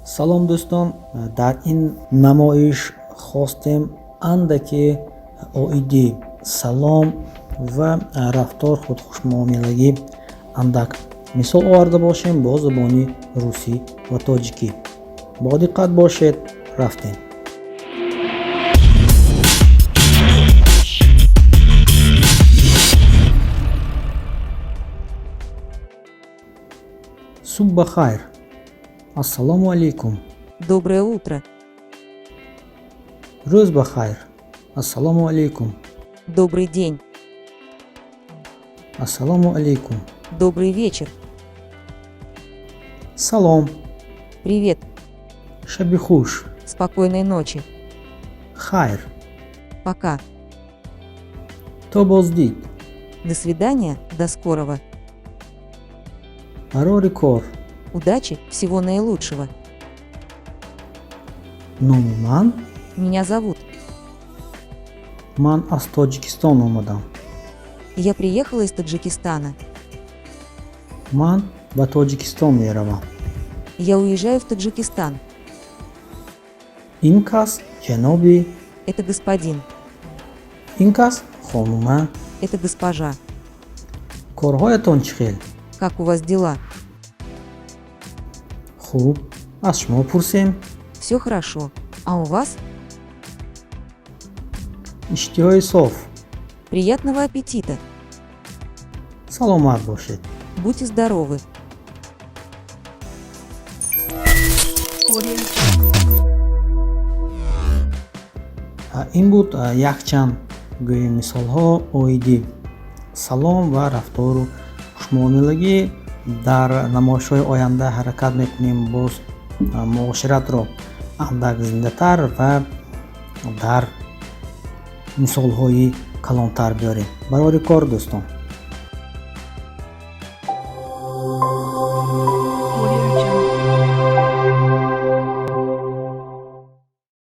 салом дӯстон, дар ин намоиш хостем андаке оиди салом ва рафтор худхушмуомилагӣ андак мисол оварда бошем бо забони русӣ ва тоҷикӣ. Бо диққат бошед, рафтем. Субҳ бахайр. Ассалому алейкум. Доброе утро. Рӯз бахайр. Ассалому алейкум. Добрый день. Ассалому алейкум. Добрый вечер. Салом. Привет. Шаби хуш. Спокойной ночи. Хайр. Пока. То боздид. До свидания. До скорого. Барори кор. Удачи. Всего наилучшего. Номи ман? Меня зовут. Ман аз Тоҷикистон омадам. Я приехала из Таджикистана. Ман ба Тоҷикистон меравам. Я уезжаю в Таджикистан. Ин кас ҷаноби. Это господин. Ин кас хонума. Это госпожа. Корҳоятон чӣ хел? Как у вас дела? Хуб, аз шумо пурсем. Все хорошо. А у вас? Иштиҳои соф. Приятного аппетита. Саломат бошед. Будьте здоровы. Ин буд якчанд гӯи мисолҳо оиди салом ва рафтору хушмуомилагӣ. Дар намоишҳои оянда ҳаракат мекунем боз муоширатро андак зиндатар ва дар мисолҳои калонтар биёрем. Барори кор дӯстон.